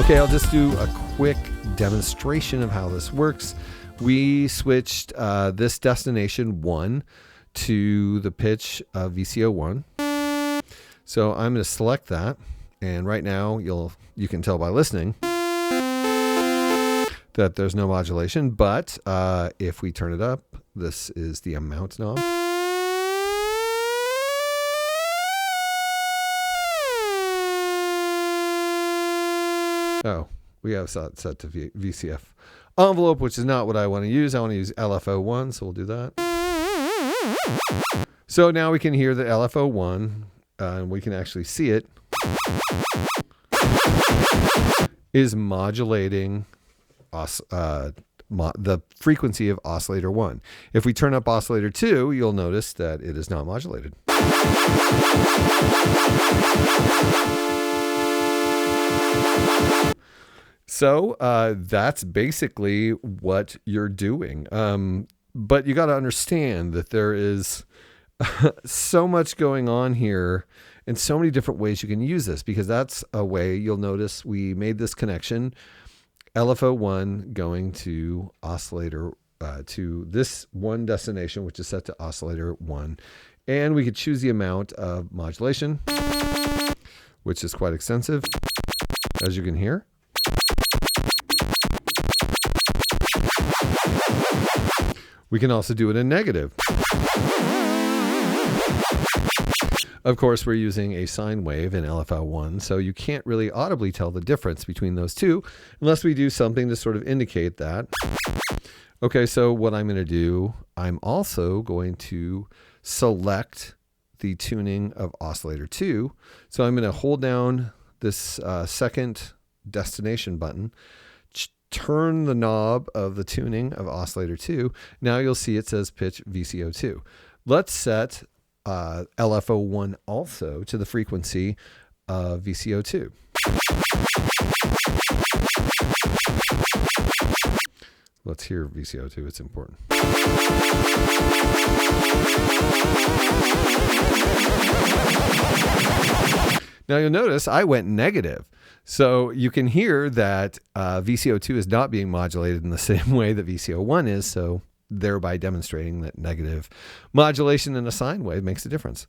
Okay, I'll just do a quick demonstration of how this works. We switched this destination 1 to the pitch of VCO 1. So I'm going to select that, and right now you can tell by listening that there's no modulation, but if we turn it up, this is the amount knob. Oh, we have set to VCF envelope, which is not what I want to use. I want to use LFO1, so we'll do that. So now we can hear the LFO1, and we can actually see it is modulating the frequency of oscillator 1. If we turn up oscillator 2, you'll notice that it is not modulated. So that's basically what you're doing. But you got to understand that there is so much going on here and so many different ways you can use this, because that's a way. You'll notice we made this connection, LFO1 going to oscillator to this one destination, which is set to oscillator 1. And we could choose the amount of modulation, which is quite extensive, as you can hear. We can also do it in negative. Of course, we're using a sine wave in LFO1, so you can't really audibly tell the difference between those two unless we do something to sort of indicate that. Okay, so what I'm going to do, I'm also going to select the tuning of oscillator 2. So I'm going to hold down this second destination button, turn the knob of the tuning of oscillator 2. Now you'll see it says pitch VCO2. Let's set LFO1 also to the frequency of VCO2. Let's hear VCO2, it's important. Now you'll notice I went negative. So you can hear that VCO2 is not being modulated in the same way that VCO1 is, so thereby demonstrating that negative modulation in a sine wave makes a difference.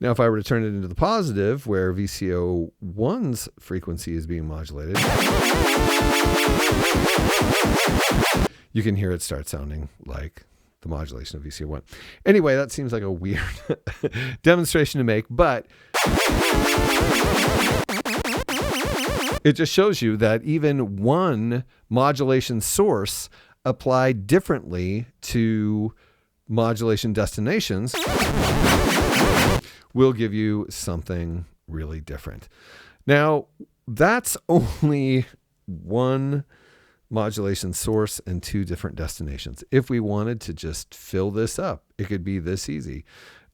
Now, if I were to turn it into the positive, where VCO1's frequency is being modulated, you can hear it start sounding like the modulation of VCO1. Anyway, that seems like a weird demonstration to make, but it just shows you that even one modulation source applied differently to modulation destinations will give you something really different. Now, that's only one modulation source and 2 different destinations. If we wanted to just fill this up, it could be this easy.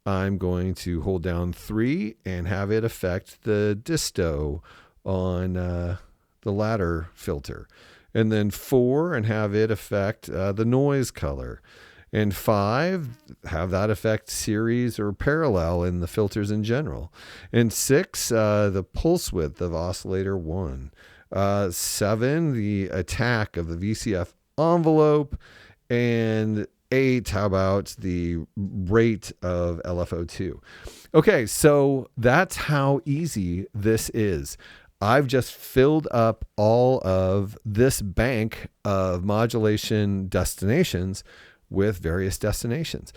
I'm going to hold down 3 and have it affect the disto on the ladder filter. And then 4 and have it affect the noise color. And 5, have that affect series or parallel in the filters in general. And 6, the pulse width of oscillator 1. 7, the attack of the VCF envelope. And 8, how about the rate of LFO2? Okay, so that's how easy this is. I've just filled up all of this bank of modulation destinations with various destinations.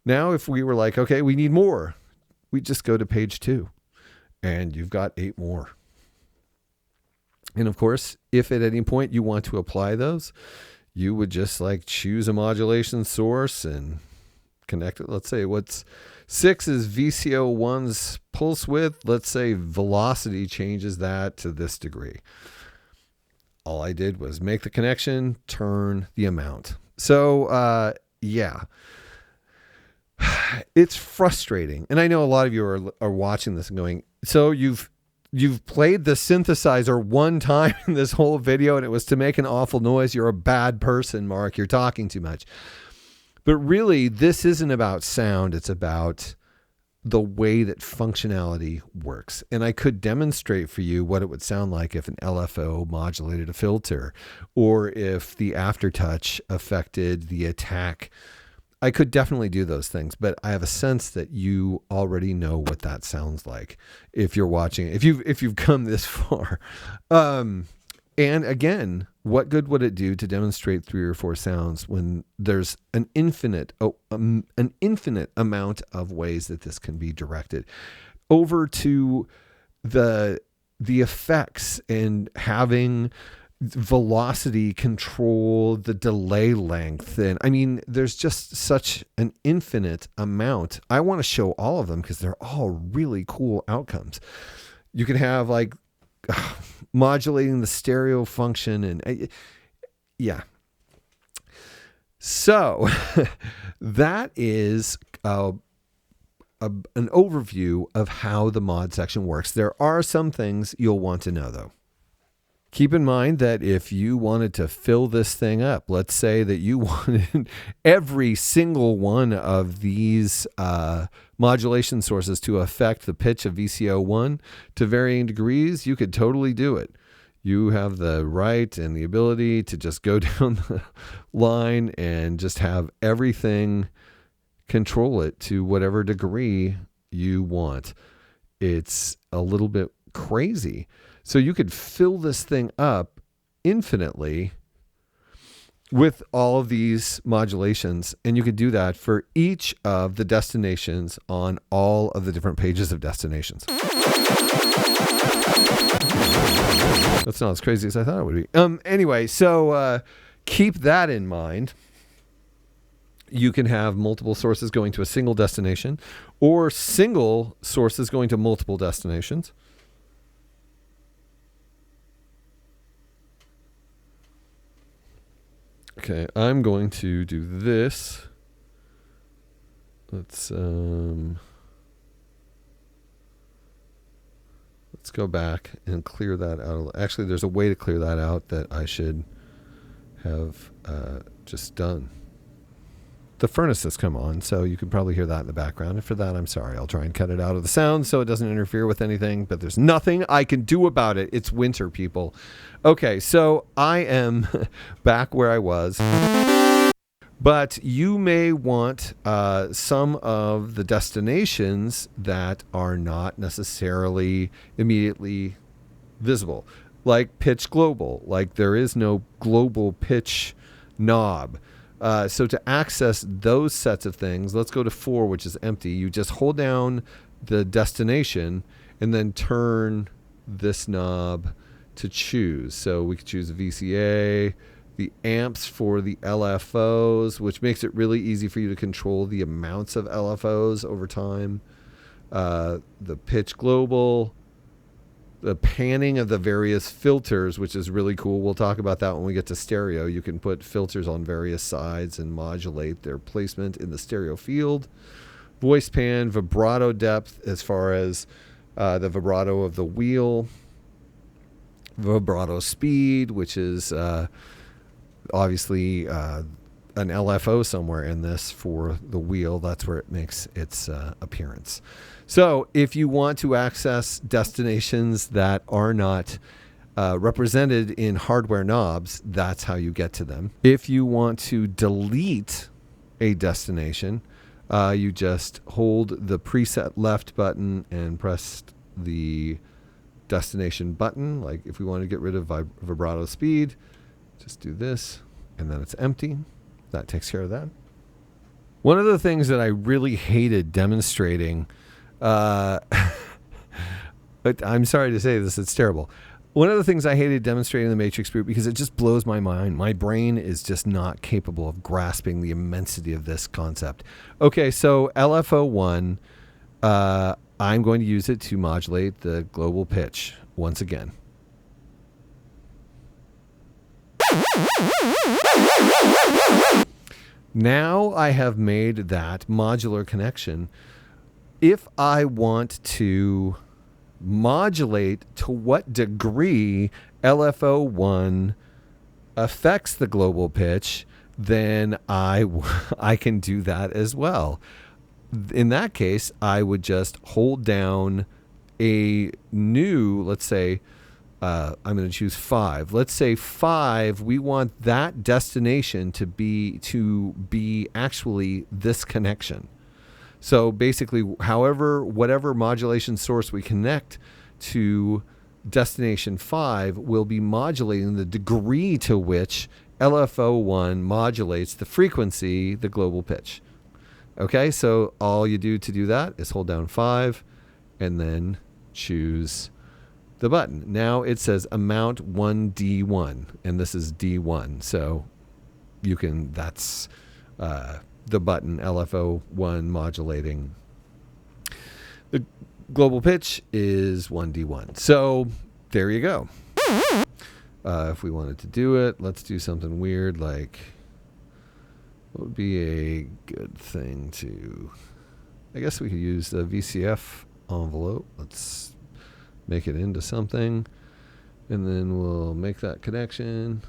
Now, if we were like, okay, we need more, we just go to page 2 and you've got 8 more. And of course, if at any point you want to apply those, you would just like choose a modulation source and connect it. Let's say 6 is VCO1's pulse width. Let's say velocity changes that to this degree. All I did was make the connection, turn the amount. So, yeah, it's frustrating. And I know a lot of you are watching this and going, so you've played the synthesizer one time in this whole video and it was to make an awful noise. You're a bad person, Mark. You're talking too much. But really, this isn't about sound. It's about the way that functionality works. And I could demonstrate for you what it would sound like if an LFO modulated a filter, or if the aftertouch affected the attack. I could definitely do those things, but I have a sense that you already know what that sounds like if you're watching, if you've come this far. And again, what good would it do to demonstrate 3 or 4 sounds when there's an infinite amount of ways that this can be directed over to the effects and having velocity control, the delay length. And I mean, there's just such an infinite amount. I want to show all of them because they're all really cool outcomes. You can have like modulating the stereo function and yeah. So that is an overview of how the mod section works. There are some things you'll want to know though. Keep in mind that if you wanted to fill this thing up, let's say that you wanted every single one of these modulation sources to affect the pitch of VCO1 to varying degrees, you could totally do it. You have the right and the ability to just go down the line and just have everything control it to whatever degree you want. It's a little bit crazy. So you could fill this thing up infinitely with all of these modulations, and you could do that for each of the destinations on all of the different pages of destinations. That's not as crazy as I thought it would be. Anyway, so keep that in mind. You can have multiple sources going to a single destination, or single sources going to multiple destinations. Okay, I'm going to do this. Let's go back and clear that out. Actually, there's a way to clear that out that I should have just done. The furnace has come on, so you can probably hear that in the background. And for that, I'm sorry. I'll try and cut it out of the sound so it doesn't interfere with anything, but there's nothing I can do about it. It's winter, people. Okay, so I am back where I was. But you may want some of the destinations that are not necessarily immediately visible, like pitch global. Like there is no global pitch knob. So to access those sets of things, let's go to 4, which is empty. You just hold down the destination and then turn this knob to choose. So we could choose a VCA, the amps for the LFOs, which makes it really easy for you to control the amounts of LFOs over time. The pitch global, the panning of the various filters, which is really cool. We'll talk about that when we get to stereo. You can put filters on various sides and modulate their placement in the stereo field. Voice pan, vibrato depth as far as the vibrato of the wheel. Vibrato speed, which is obviously an LFO somewhere in this for the wheel. That's where it makes its appearance. So if you want to access destinations that are not represented in hardware knobs, that's how you get to them. If you want to delete a destination, you just hold the preset left button and press the destination button. Like if we want to get rid of vibrato speed, just do this, and then it's empty. That takes care of that. One of the things that I really hated demonstrating, but I'm sorry to say this, it's terrible. One of the things I hated demonstrating the Matrix Brute because it just blows my mind. My brain is just not capable of grasping the immensity of this concept. Okay, so LFO1, I'm going to use it to modulate the global pitch once again. Now I have made that modular connection. If I want to modulate to what degree LFO1 affects the global pitch, then I can do that as well. in that case, I would just hold down a new, let's say, I'm going to choose 5. Let's say 5, we want that destination to be actually this connection. So basically, whatever modulation source we connect to destination 5 will be modulating the degree to which LFO1 modulates the frequency, the global pitch. Okay, so all you do to do that is hold down 5 and then choose the button. Now it says amount 1D1, and this is D1. So that's the button LFO1 modulating. The global pitch is 1D1. So there you go. If we wanted to do it, let's do something weird like, what would be a good thing to, I guess we could use the VCF envelope. Let's make it into something, and then we'll make that connection,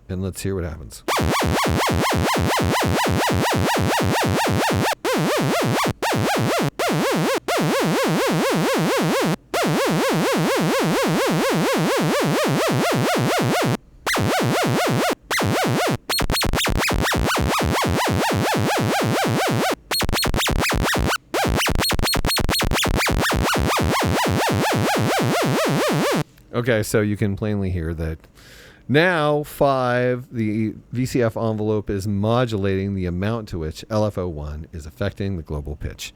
and let's hear what happens. Okay, so you can plainly hear that now 5, the VCF envelope is modulating the amount to which LFO1 is affecting the global pitch.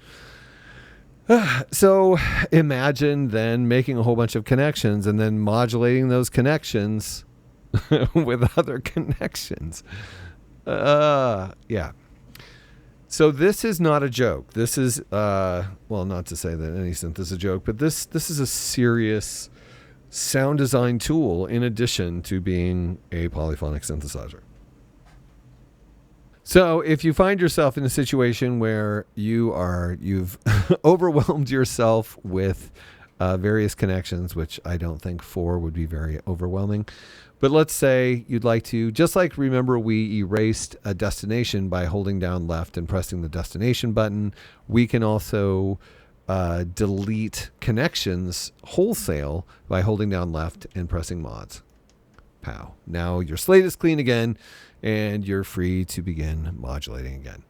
So imagine then making a whole bunch of connections and then modulating those connections with other connections. Yeah. So this is not a joke. This is, well, not to say that any synth is a joke, but this is a serious sound design tool in addition to being a polyphonic synthesizer. So if you find yourself in a situation where you've overwhelmed yourself with various connections, which I don't think 4 would be very overwhelming, but let's say you'd like to, just like remember we erased a destination by holding down left and pressing the destination button, we can also delete connections wholesale by holding down left and pressing mods. Pow. Now your slate is clean again, and you're free to begin modulating again.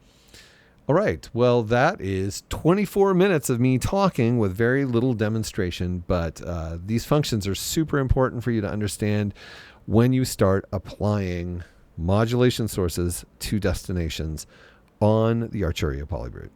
All right. Well, that is 24 minutes of me talking with very little demonstration, but these functions are super important for you to understand when you start applying modulation sources to destinations on the Arturia PolyBrute.